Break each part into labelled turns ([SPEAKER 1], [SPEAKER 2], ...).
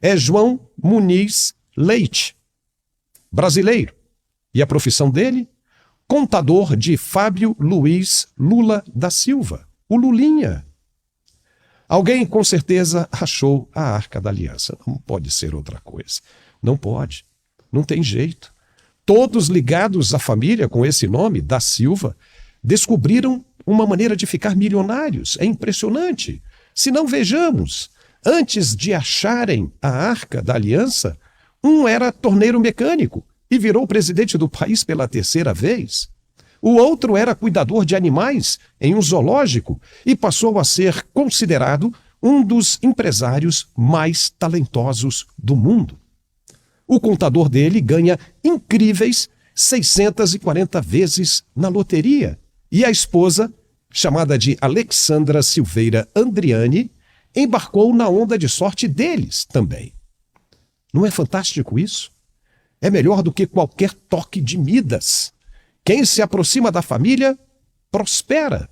[SPEAKER 1] é João Muniz Leite, brasileiro. E a profissão dele? Contador de Fábio Luiz Lula da Silva, o Lulinha. Alguém com certeza achou a Arca da Aliança. Não pode ser outra coisa. Não pode. Não tem jeito. Todos ligados à família com esse nome, da Silva, descobriram uma maneira de ficar milionários. É impressionante. Se não, vejamos. Antes de acharem a Arca da Aliança, um era torneiro mecânico e virou presidente do país pela terceira vez. O outro era cuidador de animais em um zoológico e passou a ser considerado um dos empresários mais talentosos do mundo. O contador dele ganha incríveis 640 vezes na loteria. E a esposa, chamada de Alexandra Silveira Andriani, embarcou na onda de sorte deles também. Não é fantástico isso? É melhor do que qualquer toque de Midas. Quem se aproxima da família, prospera.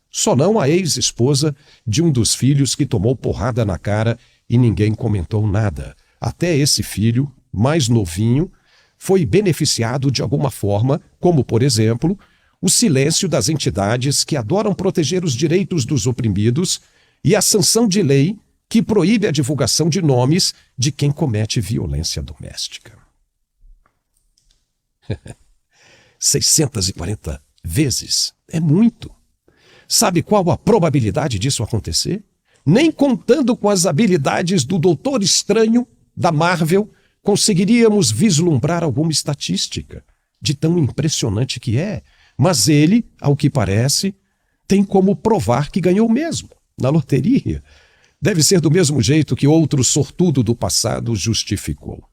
[SPEAKER 1] Só não a ex-esposa de um dos filhos que tomou porrada na cara e ninguém comentou nada. Até esse filho, mais novinho, foi beneficiado de alguma forma, como, por exemplo, o silêncio das entidades que adoram proteger os direitos dos oprimidos e a sanção de lei que proíbe a divulgação de nomes de quem comete violência doméstica. 640 vezes é muito. Sabe qual a probabilidade disso acontecer? Nem contando com as habilidades do Doutor Estranho da Marvel, conseguiríamos vislumbrar alguma estatística de tão impressionante que é. Mas ele, ao que parece, tem como provar que ganhou mesmo, na loteria. Deve ser do mesmo jeito que outro sortudo do passado justificou.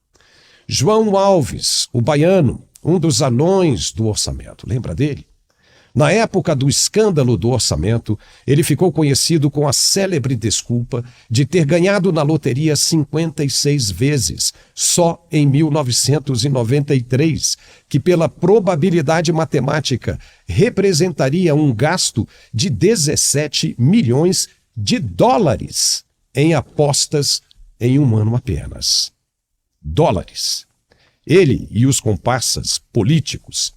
[SPEAKER 1] João Alves, o baiano, um dos anões do orçamento, lembra dele? Na época do escândalo do orçamento, ele ficou conhecido com a célebre desculpa de ter ganhado na loteria 56 vezes, só em 1993, que pela probabilidade matemática representaria um gasto de 17 milhões de dólares em apostas em um ano apenas. Dólares. Ele e os comparsas políticos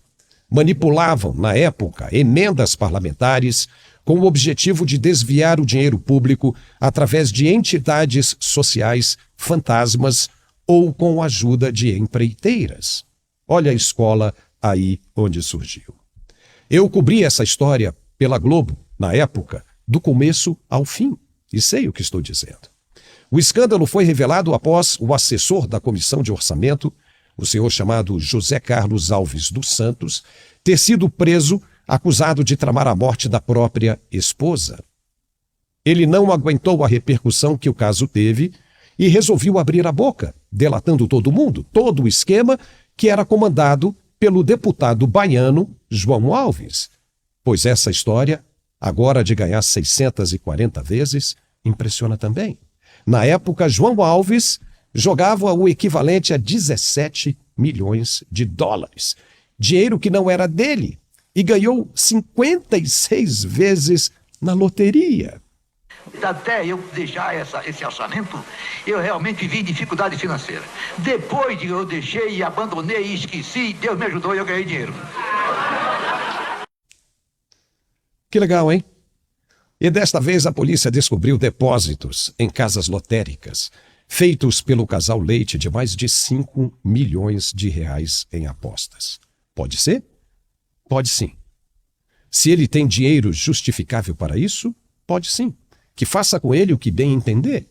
[SPEAKER 1] manipulavam, na época, emendas parlamentares com o objetivo de desviar o dinheiro público através de entidades sociais fantasmas ou com a ajuda de empreiteiras. Olha a escola aí onde surgiu. Eu cobri essa história pela Globo, na época, do começo ao fim, e sei o que estou dizendo. O escândalo foi revelado após o assessor da Comissão de Orçamento, o senhor chamado José Carlos Alves dos Santos, ter sido preso acusado de tramar a morte da própria esposa. Ele não aguentou a repercussão que o caso teve e resolveu abrir a boca, delatando todo mundo, todo o esquema que era comandado pelo deputado baiano João Alves. Pois essa história, agora de ganhar 640 vezes, impressiona também. Na época, João Alves jogava o equivalente a 17 milhões de dólares. Dinheiro que não era dele. E ganhou 56 vezes na loteria.
[SPEAKER 2] Até eu deixar esse orçamento, eu realmente vi dificuldade financeira. Depois de eu deixei e abandonei e esqueci, Deus me ajudou e eu ganhei dinheiro.
[SPEAKER 1] Que legal, hein? E desta vez a polícia descobriu depósitos em casas lotéricas feitos pelo casal Leite de mais de 5 milhões de reais em apostas. Pode ser? Pode sim. Se ele tem dinheiro justificável para isso, pode sim. Que faça com ele o que bem entender.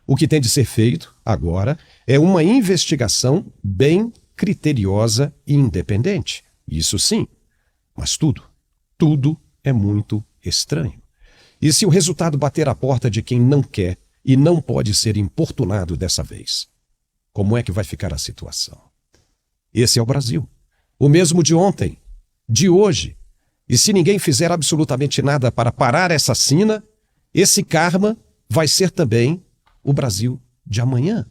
[SPEAKER 1] O que tem de ser feito, agora, é uma investigação bem criteriosa e independente. Isso sim. Mas tudo é muito estranho. E se o resultado bater à porta de quem não quer e não pode ser importunado dessa vez? Como é que vai ficar a situação? Esse é o Brasil. O mesmo de ontem, de hoje. E se ninguém fizer absolutamente nada para parar essa sina, esse karma vai ser também o Brasil de amanhã.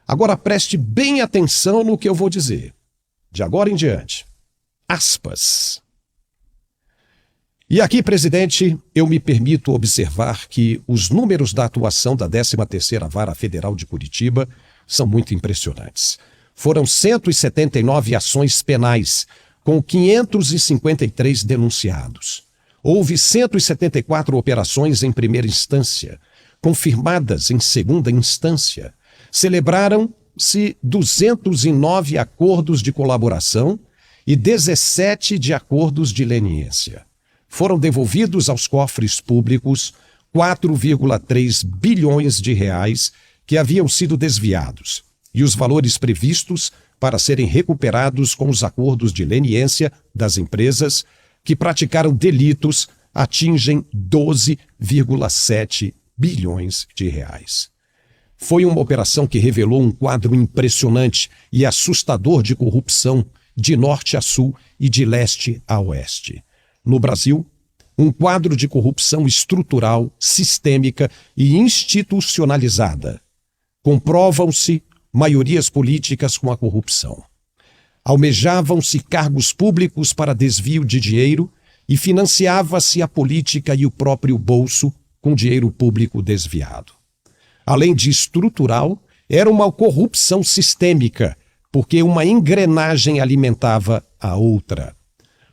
[SPEAKER 1] Agora preste bem atenção no que eu vou dizer. De agora em diante. Aspas. E aqui, presidente, eu me permito observar que os números da atuação da 13ª Vara Federal de Curitiba são muito impressionantes. Foram 179 ações penais, com 553 denunciados. Houve 174 operações em primeira instância, confirmadas em segunda instância. Celebraram-se 209 acordos de colaboração e 17 de acordos de leniência. Foram devolvidos aos cofres públicos 4,3 bilhões de reais que haviam sido desviados, e os valores previstos para serem recuperados com os acordos de leniência das empresas que praticaram delitos atingem 12,7 bilhões de reais. Foi uma operação que revelou um quadro impressionante e assustador de corrupção de norte a sul e de leste a oeste. No Brasil, um quadro de corrupção estrutural, sistêmica e institucionalizada. Comprovam-se maiorias políticas com a corrupção. Almejavam-se cargos públicos para desvio de dinheiro e financiava-se a política e o próprio bolso com dinheiro público desviado. Além de estrutural, era uma corrupção sistêmica, porque uma engrenagem alimentava a outra.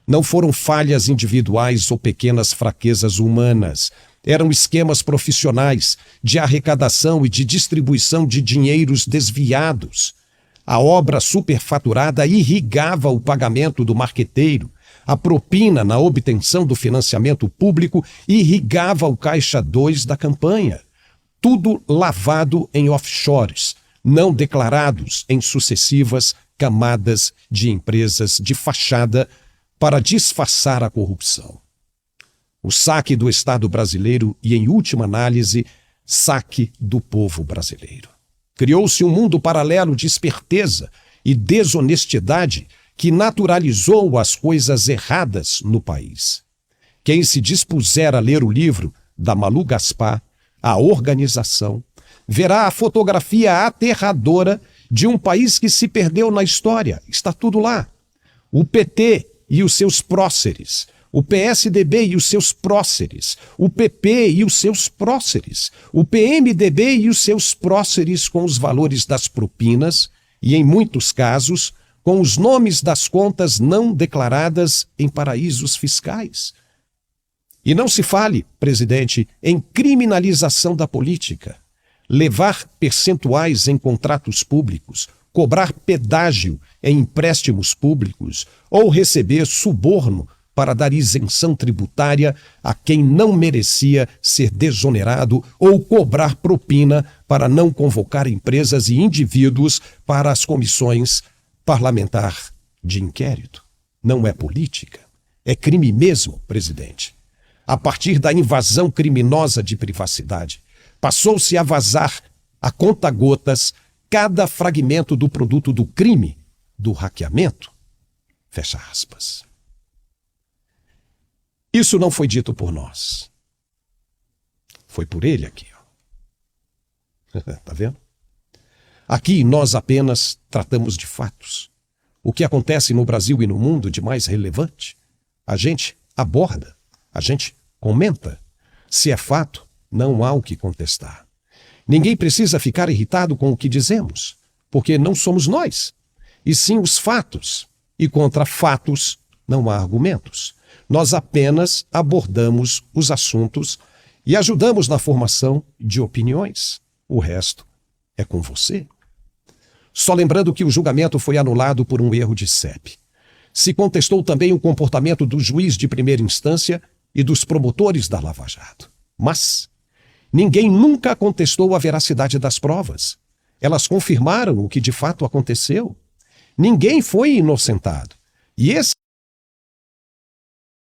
[SPEAKER 1] Não foram falhas individuais ou pequenas fraquezas humanas. Eram esquemas profissionais de arrecadação e de distribuição de dinheiros desviados. A obra superfaturada irrigava o pagamento do marqueteiro. A propina na obtenção do financiamento público irrigava o caixa 2 da campanha. Tudo lavado em offshores, não declarados em sucessivas camadas de empresas de fachada para disfarçar a corrupção. O saque do Estado brasileiro e, em última análise, saque do povo brasileiro. Criou-se um mundo paralelo de esperteza e desonestidade que naturalizou as coisas erradas no país. Quem se dispuser a ler o livro da Malu Gaspar, A Organização, verá a fotografia aterradora de um país que se perdeu na história. Está tudo lá. O PT e os seus próceres, o PSDB e os seus próceres, o PP e os seus próceres, o PMDB e os seus próceres com os valores das propinas e, em muitos casos, com os nomes das contas não declaradas em paraísos fiscais. E não se fale, presidente, em criminalização da política. Levar percentuais em contratos públicos, cobrar pedágio em empréstimos públicos ou receber suborno para dar isenção tributária a quem não merecia ser desonerado ou cobrar propina para não convocar empresas e indivíduos para as comissões parlamentar de inquérito. Não é política, é crime mesmo, presidente. A partir da invasão criminosa de privacidade, passou-se a vazar a conta-gotas cada fragmento do produto do crime, do hackeamento. Fecha aspas. Isso não foi dito por nós. Foi por ele aqui. Tá vendo? Aqui nós apenas tratamos de fatos. O que acontece no Brasil e no mundo de mais relevante, a gente aborda, a gente comenta. Se é fato, não há o que contestar. Ninguém precisa ficar irritado com o que dizemos, porque não somos nós, e sim os fatos. E contra fatos não há argumentos. Nós apenas abordamos os assuntos e ajudamos na formação de opiniões. O resto é com você. Só lembrando que o julgamento foi anulado por um erro de CEP. Se contestou também o comportamento do juiz de primeira instância e dos promotores da Lava Jato. Mas ninguém nunca contestou a veracidade das provas. Elas confirmaram o que de fato aconteceu. Ninguém foi inocentado. E esse